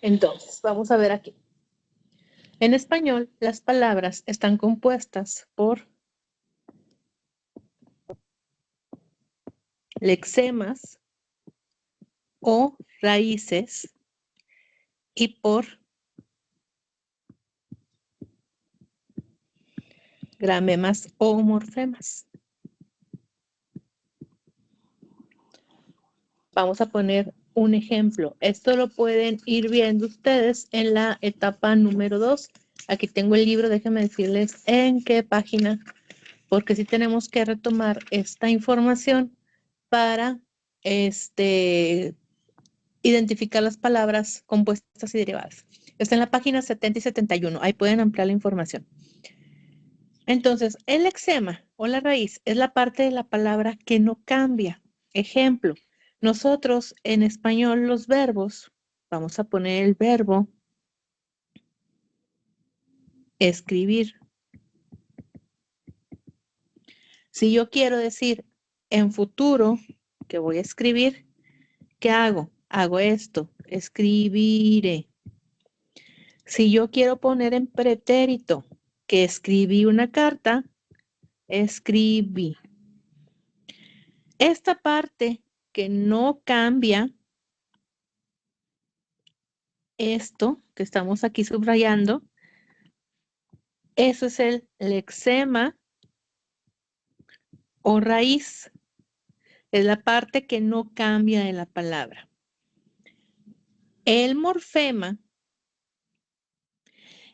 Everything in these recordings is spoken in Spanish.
Entonces, vamos a ver aquí. En español, las palabras están compuestas por lexemas o raíces y por gramemas o morfemas. Vamos a poner un ejemplo. Esto lo pueden ir viendo ustedes en la etapa número 2. Aquí tengo el libro, déjenme decirles en qué página, porque sí tenemos que retomar esta información para identificar las palabras compuestas y derivadas. Está en la página 70 y 71. Ahí pueden ampliar la información. Entonces, el lexema o la raíz es la parte de la palabra que no cambia. Ejemplo, nosotros en español los verbos, vamos a poner el verbo escribir. Si yo quiero decir en futuro que voy a escribir, ¿qué hago? Hago esto, escribiré. Si yo quiero poner en pretérito que escribí una carta, escribí. Esta parte que no cambia, esto que estamos aquí subrayando, eso es el lexema o raíz. Es la parte que no cambia de la palabra. El morfema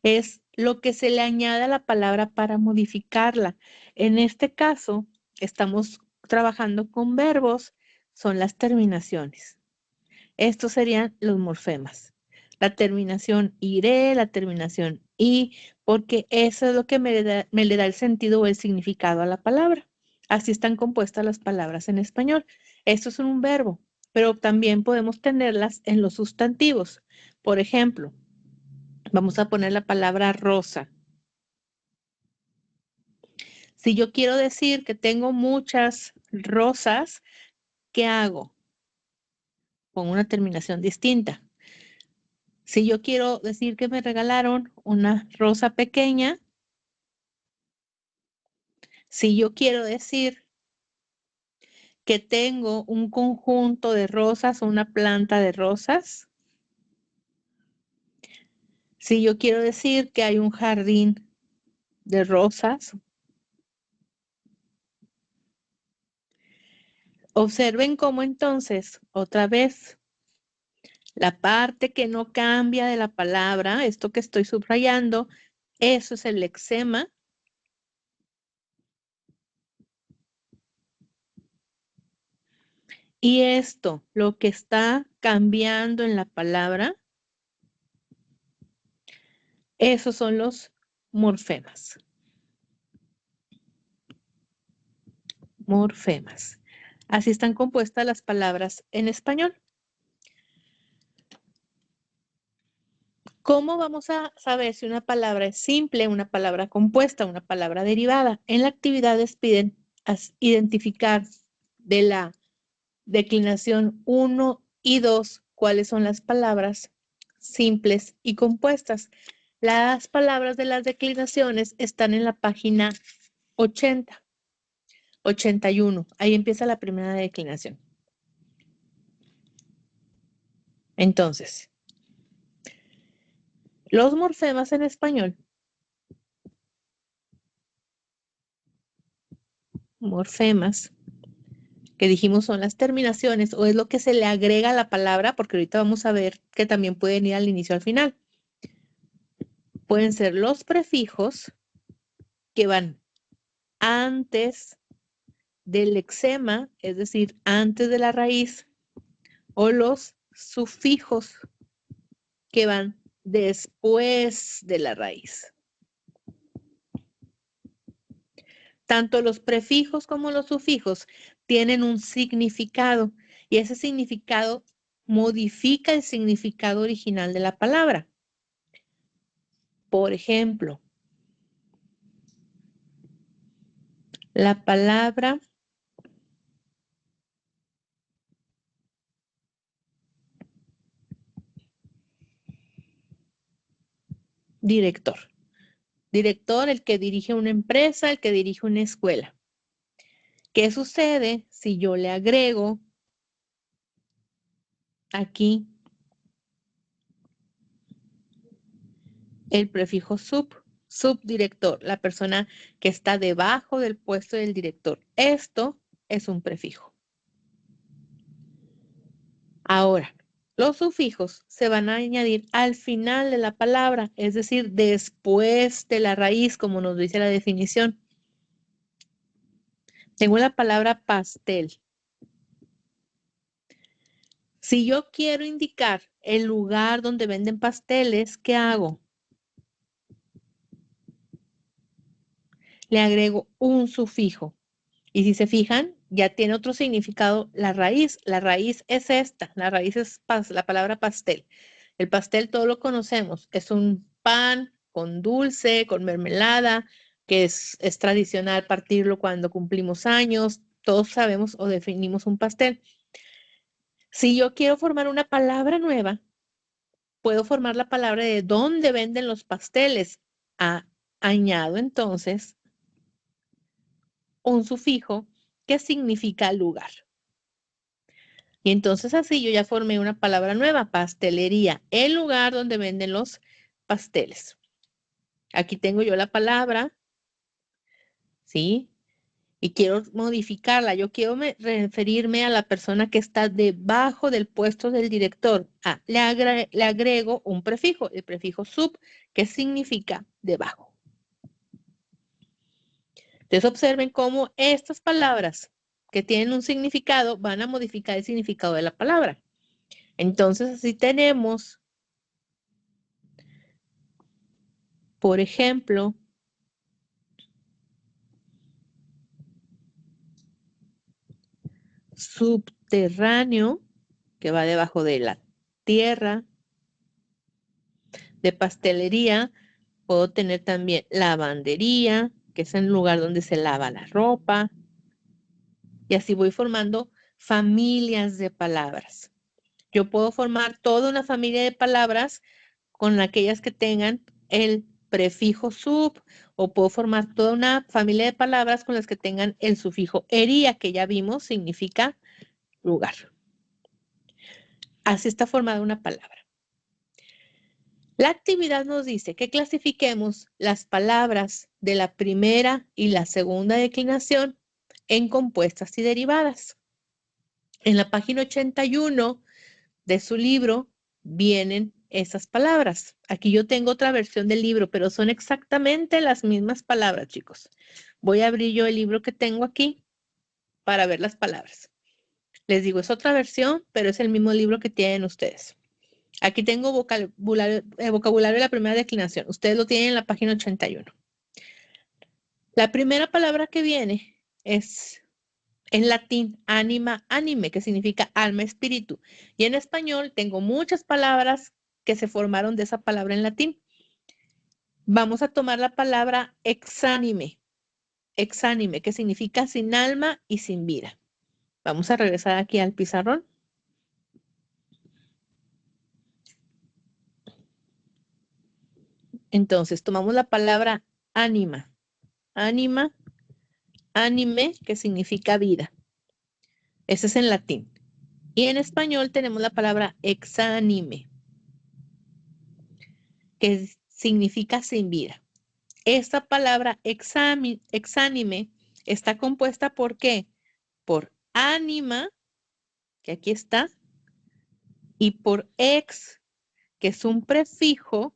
es lo que se le añade a la palabra para modificarla. En este caso, estamos trabajando con verbos, son las terminaciones. Estos serían los morfemas. La terminación iré, la terminación y, porque eso es lo que me le da el sentido o el significado a la palabra. Así están compuestas las palabras en español. Esto es un verbo, pero también podemos tenerlas en los sustantivos. Por ejemplo, vamos a poner la palabra rosa. Si yo quiero decir que tengo muchas rosas, ¿qué hago? Pongo una terminación distinta. Si yo quiero decir que me regalaron una rosa pequeña, si yo quiero decir que tengo un conjunto de rosas o una planta de rosas, si yo quiero decir que hay un jardín de rosas, observen cómo entonces, otra vez, la parte que no cambia de la palabra, esto que estoy subrayando, eso es el lexema. Y esto, lo que está cambiando en la palabra, esos son los morfemas. Morfemas. Así están compuestas las palabras en español. ¿Cómo vamos a saber si una palabra es simple, una palabra compuesta, una palabra derivada? En la actividad les piden identificar de la declinación 1 y 2 cuáles son las palabras simples y compuestas. Las palabras de las declinaciones están en la página 80, 81. Ahí empieza la primera declinación. Entonces, los morfemas en español. Morfemas, que dijimos son las terminaciones o es lo que se le agrega a la palabra, porque ahorita vamos a ver que también pueden ir al inicio o al final. Pueden ser los prefijos que van antes del lexema, es decir, antes de la raíz, o los sufijos que van después de la raíz. Tanto los prefijos como los sufijos tienen un significado y ese significado modifica el significado original de la palabra. Por ejemplo, la palabra director. Director, el que dirige una empresa, el que dirige una escuela. ¿Qué sucede si yo le agrego aquí el prefijo sub? Subdirector, la persona que está debajo del puesto del director. Esto es un prefijo. Ahora, los sufijos se van a añadir al final de la palabra, es decir, después de la raíz, como nos dice la definición. Tengo la palabra pastel. Si yo quiero indicar el lugar donde venden pasteles, ¿qué hago? Le agrego un sufijo. Y si se fijan, ya tiene otro significado la raíz. La raíz es esta. La raíz es la palabra pastel. El pastel todos lo conocemos. Es un pan con dulce, con mermelada, que es tradicional partirlo cuando cumplimos años. Todos sabemos o definimos un pastel. Si yo quiero formar una palabra nueva, puedo formar la palabra de dónde venden los pasteles. Añado entonces un sufijo que significa lugar. Y entonces así yo ya formé una palabra nueva, pastelería, el lugar donde venden los pasteles. Aquí tengo yo la palabra, ¿sí? Y quiero modificarla. Yo quiero referirme a la persona que está debajo del puesto del director. Le agrego un prefijo, el prefijo sub, que significa debajo. Entonces observen cómo estas palabras que tienen un significado van a modificar el significado de la palabra. Entonces así tenemos, por ejemplo, subterráneo, que va debajo de la tierra. De pastelería puedo tener también lavandería, que es el lugar donde se lava la ropa. Y así voy formando familias de palabras. Yo puedo formar toda una familia de palabras con aquellas que tengan el prefijo sub, o puedo formar toda una familia de palabras con las que tengan el sufijo ería, que ya vimos significa lugar. Así está formada una palabra. La actividad nos dice que clasifiquemos las palabras de la primera y la segunda declinación en compuestas y derivadas. En la página 81 de su libro vienen esas palabras. Aquí yo tengo otra versión del libro, pero son exactamente las mismas palabras, chicos. Voy a abrir yo el libro que tengo aquí para ver las palabras. Les digo, es otra versión, pero es el mismo libro que tienen ustedes. Aquí tengo vocabulario de la primera declinación. Ustedes lo tienen en la página 81. La primera palabra que viene es en latín, anima, anime, que significa alma, espíritu. Y en español tengo muchas palabras que se formaron de esa palabra en latín. Vamos a tomar la palabra exánime, que significa sin alma y sin vida. Vamos a regresar aquí al pizarrón. Entonces, tomamos la palabra ánima, anime, que significa vida. Ese es en latín. Y en español tenemos la palabra exánime, que significa sin vida. Esta palabra exánime está compuesta ¿por qué? Por ánima, que aquí está, y por ex, que es un prefijo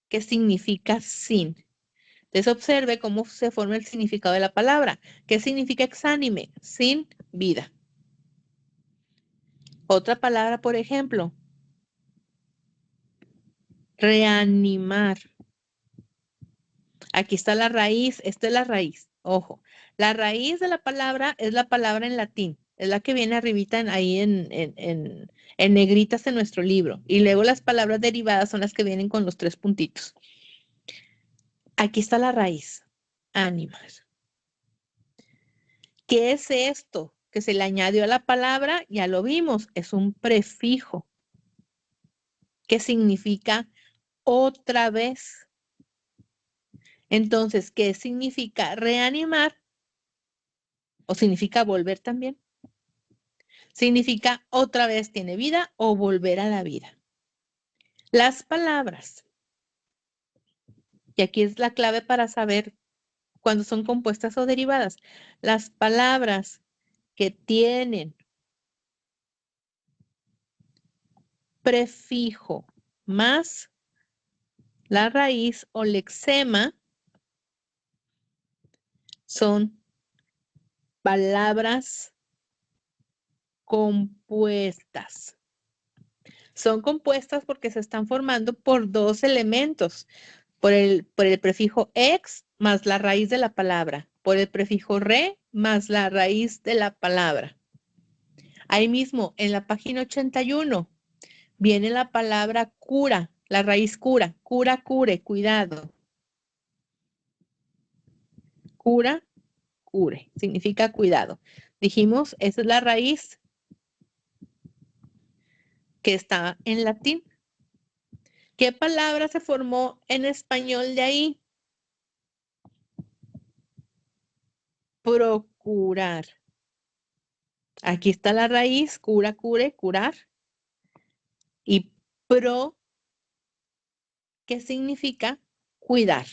que significa sin. Entonces observe cómo se forma el significado de la palabra. ¿Qué significa exánime? Sin vida. Otra palabra, por ejemplo, reanimar. Aquí está la raíz, esta es la raíz, ojo. La raíz de la palabra es la palabra en latín, es la que viene arribita ahí en negritas en nuestro libro. Y luego las palabras derivadas son las que vienen con los 3 puntitos. Aquí está la raíz, ánimas. ¿Qué es esto que se le añadió a la palabra? Ya lo vimos, es un prefijo que significa otra vez. Entonces, ¿qué significa reanimar? ¿O significa volver también? Significa otra vez tiene vida o volver a la vida. Las palabras, y aquí es la clave para saber cuando son compuestas o derivadas, las palabras que tienen prefijo más la raíz o lexema son palabras compuestas. Son compuestas porque se están formando por dos elementos, por el prefijo ex más la raíz de la palabra, por el prefijo re más la raíz de la palabra. Ahí mismo, en la página 81, viene la palabra cura, la raíz cura, cura, cure, cuidado. Cura, cure, significa cuidado. Dijimos, esa es la raíz que está en latín. ¿Qué palabra se formó en español de ahí? Procurar. Aquí está la raíz, cura, cure, curar. Y pro, ¿qué significa? Cuidar.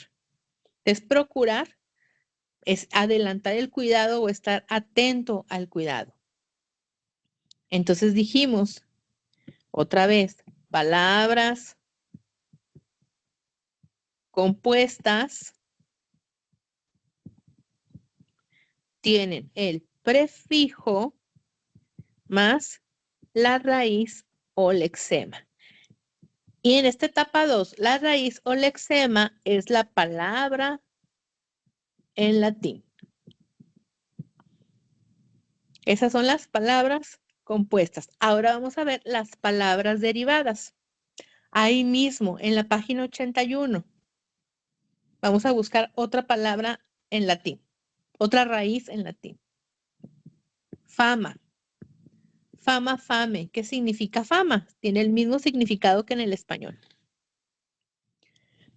Es procurar, es adelantar el cuidado o estar atento al cuidado. Entonces dijimos, otra vez, palabras compuestas tienen el prefijo más la raíz o lexema. Y en esta etapa 2, la raíz o lexema es la palabra en latín. Esas son las palabras compuestas. Ahora vamos a ver las palabras derivadas. Ahí mismo, en la página 81, vamos a buscar otra palabra en latín, otra raíz en latín. Fama. Fama, fame. ¿Qué significa fama? Tiene el mismo significado que en el español.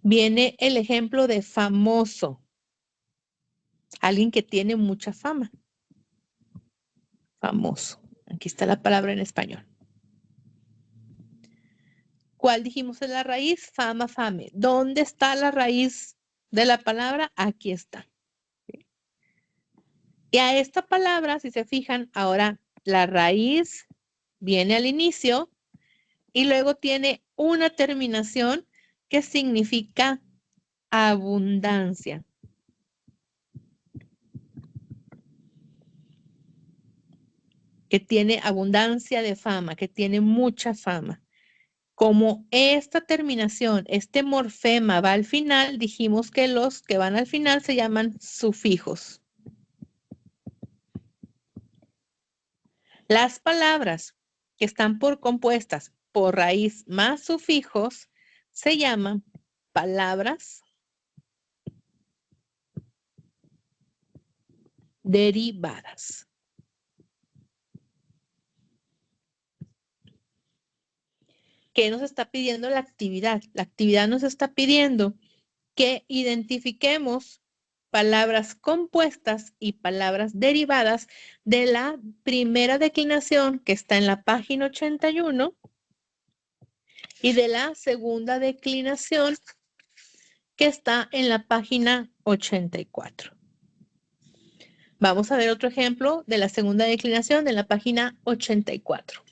Viene el ejemplo de famoso. Alguien que tiene mucha fama. Famoso. Aquí está la palabra en español. ¿Cuál dijimos es la raíz? Fama, fame. ¿Dónde está la raíz de la palabra? Aquí está. Y a esta palabra, si se fijan, ahora la raíz viene al inicio y luego tiene una terminación que significa abundancia. Que tiene abundancia de fama, que tiene mucha fama. Como esta terminación, este morfema va al final, dijimos que los que van al final se llaman sufijos. Las palabras que están compuestas por raíz más sufijos se llaman palabras derivadas. ¿Qué nos está pidiendo la actividad? La actividad nos está pidiendo que identifiquemos palabras compuestas y palabras derivadas de la primera declinación que está en la página 81 y de la segunda declinación que está en la página 84. Vamos a ver otro ejemplo de la segunda declinación de la página 84.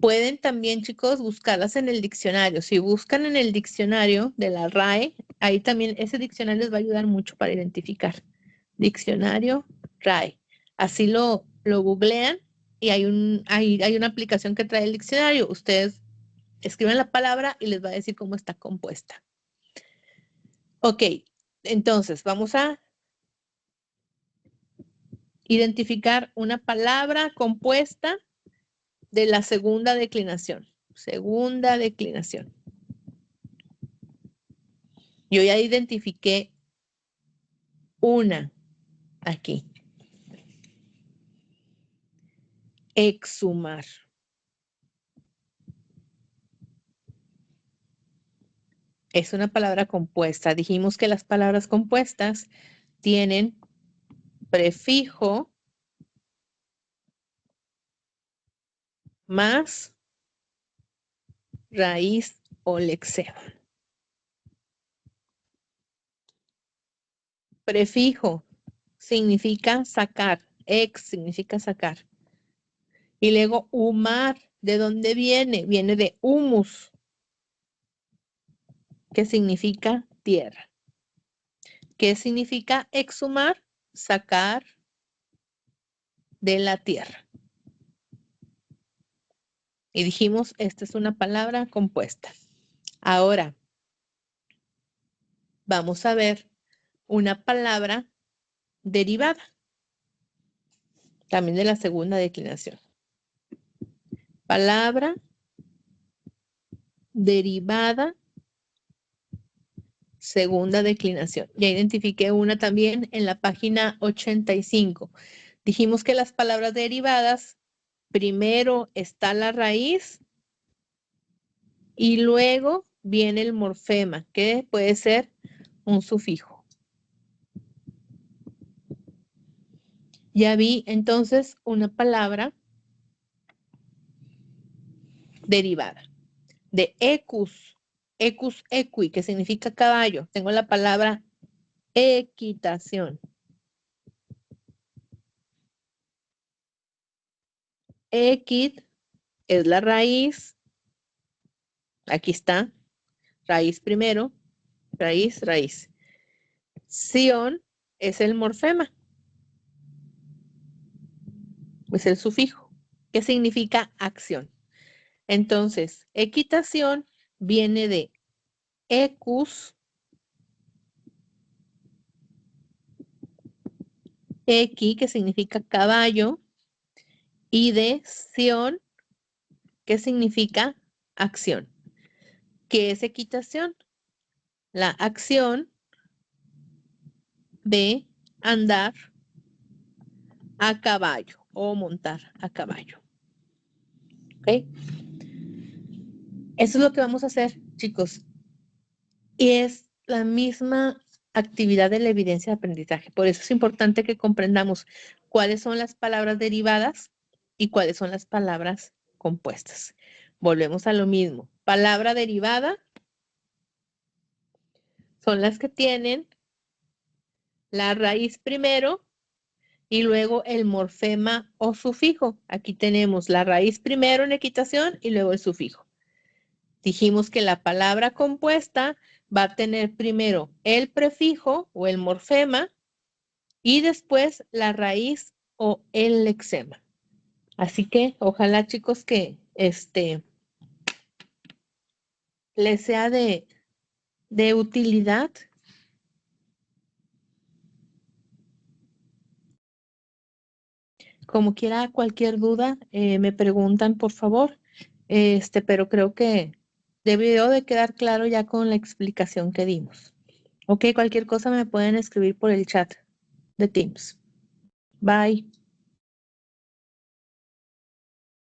Pueden también, chicos, buscarlas en el diccionario. Si buscan en el diccionario de la RAE, ahí también ese diccionario les va a ayudar mucho para identificar. Diccionario RAE. Así lo googlean y hay una aplicación que trae el diccionario. Ustedes escriben la palabra y les va a decir cómo está compuesta. Ok, entonces vamos a identificar una palabra compuesta de la segunda declinación. Segunda declinación. Yo ya identifiqué una aquí. exhumar. Es una palabra compuesta. Dijimos que las palabras compuestas tienen prefijo más raíz o lexema. Prefijo significa sacar, ex significa sacar. Y luego humar, ¿de dónde viene? Viene de humus, que significa tierra. ¿Qué significa exhumar? Sacar de la tierra. Y dijimos, esta es una palabra compuesta. Ahora, vamos a ver una palabra derivada, también de la segunda declinación. Palabra derivada, segunda declinación. Ya identifiqué una también en la página 85. Dijimos que las palabras derivadas, primero está la raíz y luego viene el morfema, que puede ser un sufijo. Ya vi entonces una palabra derivada de ecus, ecus equi, que significa caballo. Tengo la palabra equitación. Equid es la raíz. Aquí está. Raíz primero. Raíz, raíz. Sion es el morfema. Es el sufijo. ¿Qué significa acción? Entonces, equitación viene de ecus, equi, que significa caballo, y de sion, que significa acción. ¿Qué es equitación? La acción de andar a caballo o montar a caballo. ¿Ok? Eso es lo que vamos a hacer, chicos. Y es la misma actividad de la evidencia de aprendizaje. Por eso es importante que comprendamos cuáles son las palabras derivadas y cuáles son las palabras compuestas. Volvemos a lo mismo. Palabra derivada son las que tienen la raíz primero y luego el morfema o sufijo. Aquí tenemos la raíz primero en equitación y luego el sufijo. Dijimos que la palabra compuesta va a tener primero el prefijo o el morfema y después la raíz o el lexema. Así que ojalá, chicos, que les sea de utilidad. Como quiera, cualquier duda, me preguntan, por favor. Pero creo que debió de quedar claro ya con la explicación que dimos. Ok, cualquier cosa me pueden escribir por el chat de Teams. Bye.